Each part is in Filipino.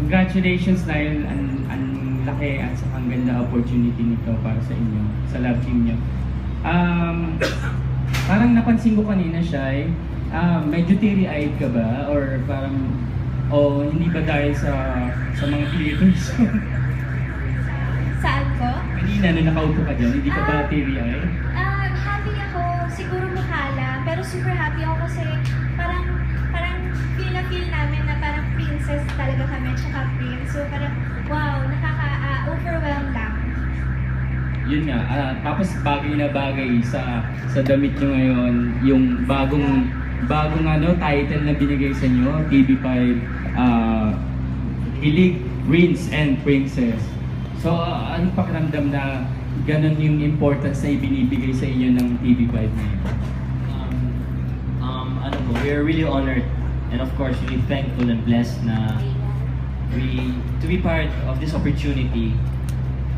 congratulations dahil ang laki at saka ang ganda opportunity nito para sa inyo, sa love team nyo. Parang napansin ko kanina siya medyo teary-eyed ka ba? Or parang, hindi ba dahil sa mga theaters? Saan ko? Kanina, nung nakaupo ka dyan, hindi ka ba teary-eyed? Happy ako, siguro mukha lang, pero super happy ako kasi parang feel na feel namin na parang princess talaga kami, tsaka prince. So parang, wow, overwhelmed lang. Yun nga, tapos bagay na bagay sa damit nyo ngayon, yung bagong title na binigay sa inyo, TV5, Hilig, Prince and Princess. So, anong pakiramdam na ganun yung importance na ibinibigay sa inyo ng TV5 ngayon? We're really honored and of course really thankful and blessed na to be part of this opportunity,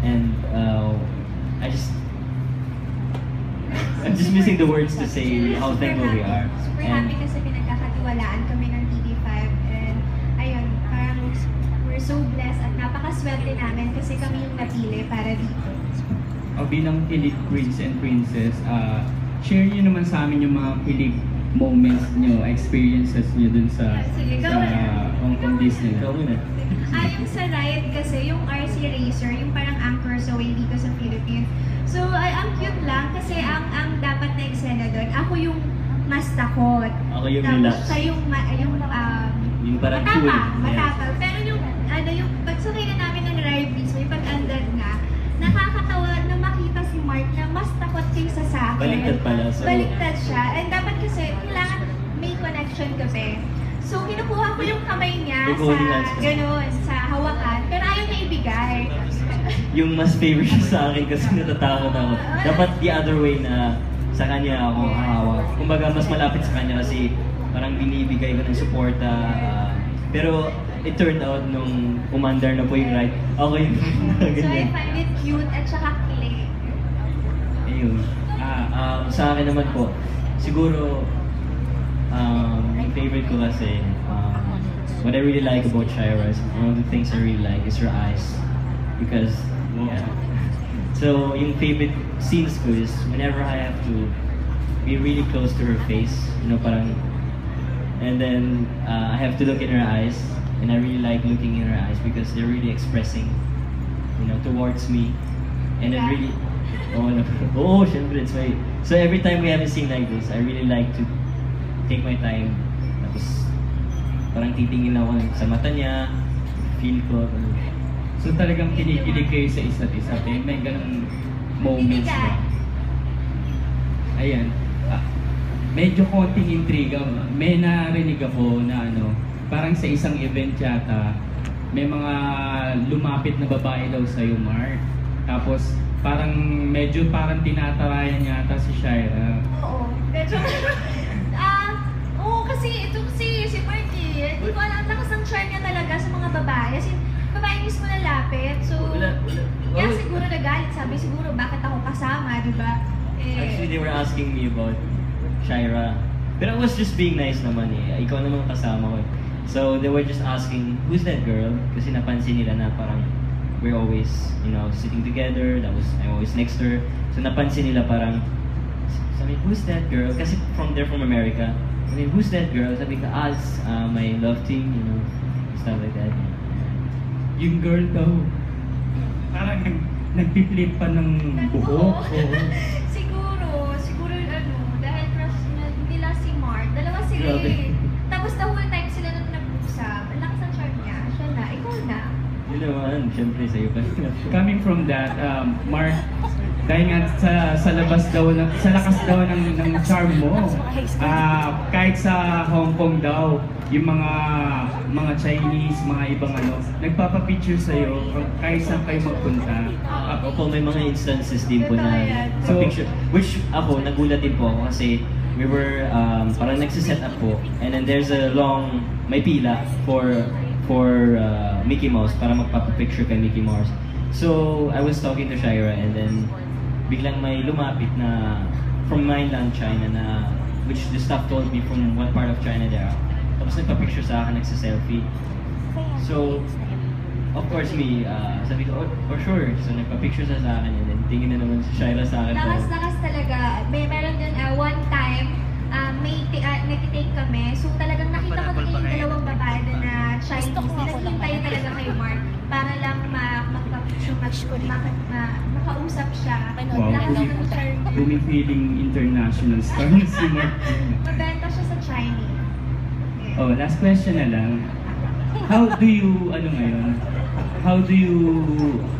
and I'm just missing the words to say how thankful we are. Super happy kasi pinagkakatiwalaan kami ng TV5, and ayun, parang we're so blessed at napakaswerte namin kasi kami yung napili para dito. Bilang Hilig, Prince and Princess, share nyo naman sa amin yung mga Hilig moments nyo, experiences nyo dun sa Hong Kong Disney. Yung sa ride kasi, yung RC Racer, yung parang anchors away dito sa Philippines. So, ang cute lang kasi ang dapat na eksena doon, ako yung mas takot. Ako yung relax. Siya yung parang matapang. Pero yung pagsakay na namin ng ride mismo, yung pag-andad na, nakakatawa na makita si Mark na mas takot kaysa sa akin. Baliktad pala. So, baliktad siya. And dapat kasi, kailangan may connection kami. So, kinukuha ko yung kamay niya sa hawakan, pero ayaw niya ibigay. Yung mas favorite siya sa akin kasi natatakot ako. Dapat the other way na sa kanya ako hahawak. Kumbaga, mas malapit sa kanya kasi parang binibigay ko ng suporta. Pero it turned out nung umandar na po yung ride, ako yung So I find it cute at saka kilig. Ayun. Sa akin naman po, siguro yung favorite ko kasi, what I really like about Shira is, one of the things I really like is her eyes. Because, so yung favorite scenes ko is whenever I have to be really close to her face, parang, and then I have to look in her eyes, and I really like looking in her eyes because they're really expressing, towards me, and it really, syempre, it's my, so every time we have a scene like this, I really like to take my time, tapos parang titingin ako sa mata niya, feel ko. So talagang kinikilig kayo sa isa't isa, may ganung moments ba? Ayan. Medyo konting intriga. May narinig ako na parang sa isang event yata, may mga lumapit na babae daw sa'yo, Mark. Tapos medyo parang tinatarayan yata si Shira. Oo. Medyo, kasi ito si Marky, hindi ko alam, lakas ng charm niya talaga sa mga babae. Kasi babae mismo nalapit. So, kaya siguro nagalit. Sabi siguro, bakit ako kasama, di ba? Actually, they were asking me about Shira. But I was just being nice naman eh. Ikaw naman kasama ko. So, they were just asking, who's that girl? Kasi napansin nila na parang we're always, sitting together. I'm always next to her. So, napansin nila parang, sabi, who's that girl? Kasi they're from America. I mean, who's that girl? Sabi ka, it's my love team, stuff like that. Yung girl daw, parang nagpiplit pa ng buhok. Siguro, dahil crush nila si Mark, dalawa sila eh. Tapos the whole time sila nung nag-usap, ang lakas ng charm niya, siya na, ikaw na. Yun naman, syempre sa'yo pa. Coming from that, Mark, dahil nga sa lakas daw ng charm mo, kahit sa Hong Kong daw, yung mga Chinese, mga ibang nagpapapicture sa'yo kahit saan kayo magpunta. Opo, may mga instances din po na picture, which ako, nagulat din po ako kasi we were parang nagsiset up po, and then there's a long, may pila for Mickey Mouse para magpapapicture kay Mickey Mouse. So I was talking to Shira, and then biglang may lumapit na from mainland China na, which the staff told me from what part of China they are. Tapos nagpa-picture sa akin, nagsa-selfie. So of course me, sabi ko, oh, for sure. So nagpa-picture siya sa akin and then tingin na naman si Shaira sa akin. Lakas talaga. Meron din one time, nag-take kami. So talagang nakita ko din yung dalawang babae na Chinese. Naghintay talaga kay Mark para lang makausap siya. Wow, feeling international star si Mark. Mabenta siya sa Chinese. Oh, last question na lang. How do you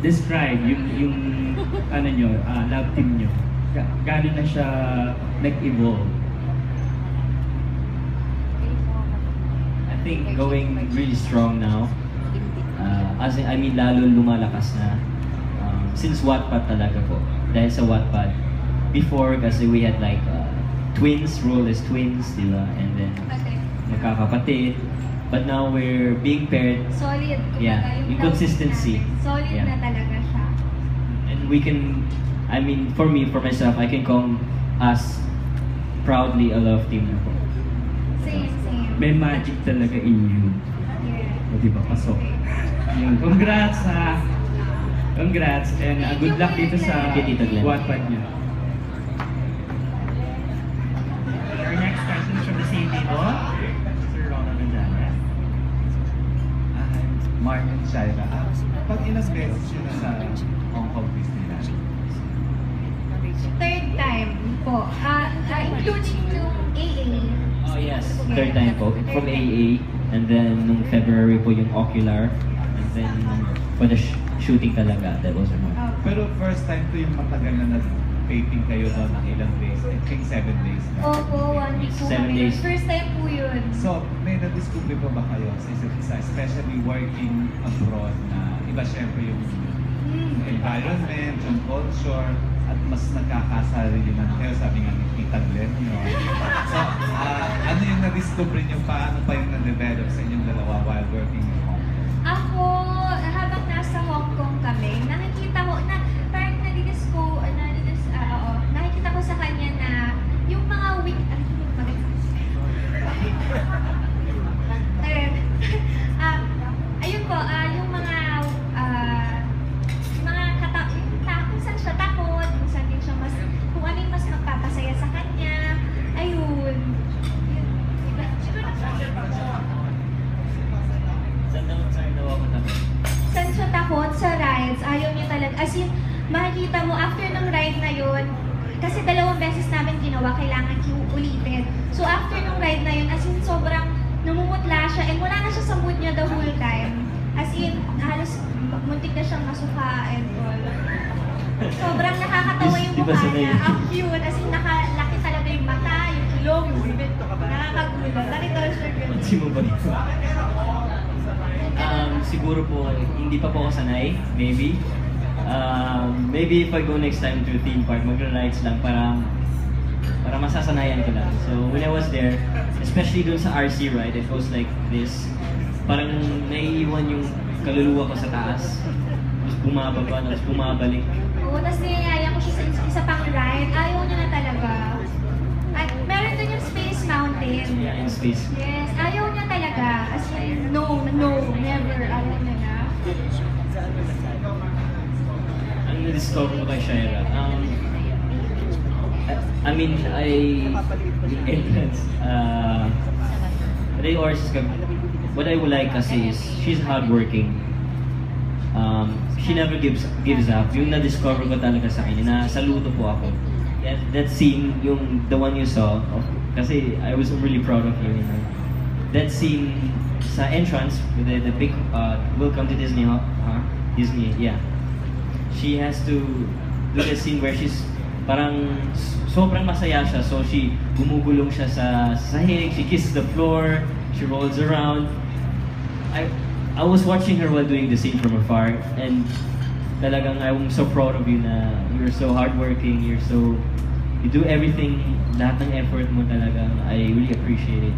describe yung love team nyo? Gaano na siya nag-evolve? I think going really strong now. Lalo lumalakas na. Since Wattpad talaga po. Dahil sa Wattpad. Before, kasi we had like twins, role as twins, di ba? And then, magkakapatid. But now we're being paired. Solid. Yeah, yung consistency. Solid na talaga siya. And we can, for myself, I can call us proudly a love team na po. Same. May magic talaga in you. Yeah. O diba, pasok. Yun. Congrats and good luck dito sa Wattpad niya. Our next question is from the same table. Sir Ronald Gonzalez. Mark and Shaira, pag ilang beses yun na sa Hong Kong Disneyland? Third time po. Including yung AA. Oh yes, third time po. From AA, and then nung February po yung Ocular, and then for the shooting talaga, that was one. Pero first time to yung matagal na nag-taping kayo doon ng ilang days, I think 7 days na. Opo, 1 week po 7 kami. days. First time po yun. So, may na-discover pa ba kayo sa isa't isa, especially working abroad na iba syempre yung environment, yung culture, at mas nagkakasarili man kayo, sabi nga ni Tita Glenn, So, ano yung na-discover nyo, paano pa yung na-develop sa inyong dalawa while working in Hong Kong? Ako, habang nasa Hong Kong kami, nakikita ko na parang nakikita ko sa kanya na yung mga ayun po, yung mga kung saan siya takot, kung saan din siya kung ano yung mas magpapasaya sa kanya, ayun. Saan siya takot? Sa rides. Ayaw niya talaga. As in, makikita mo, after ng ride na yun, kasi 2 beses namin ginawa, kailangan ulitin. So after ng ride na yun, as in, sobrang namumutla siya and wala na siya sa mood niya the whole time. As in, halos muntik na siyang masuka and all. Sobrang nakakatawa yung mukha niya. Ang cute. As in, nakalaki talaga yung mata, yung ilong, yung bibig. Nakakagulat. Nakita siya ganun. Si mo ba dito? Siguro po, hindi pa po ako sanay, maybe. Maybe if I go next time to a theme park, magra-rides lang para masasanayan ko lang. So when I was there, especially dun sa RC ride, it goes like this. Parang naiiwan yung kaluluwa ko sa taas. Tapos bumababa, tapos bumabalik. Oo, tapos niyayaya ko siya sa isa pang ride. Ayaw niya na talaga. At meron dun yung Space Mountain. Yeah, in space. Yes, ayaw niya talaga. As in, no, never. Ayaw niya na. Ang na-discover ko kay Shaira, entrance, what I would like kasi is, she's hardworking. She never gives up. Yung na-discover ko talaga sa kanya, na saludo po ako. That scene, the one you saw, kasi I was really proud of you. That scene sa entrance, with the big welcome to Disney, Disney, yeah. She has to do the scene where she's parang sobrang masaya siya, so she gumugulong siya sa sahig, she kisses the floor, she rolls around. I was watching her while doing the scene from afar, and talagang I'm so proud of you na you're so hardworking, you do everything, lahat ng effort mo talaga. I really appreciate it.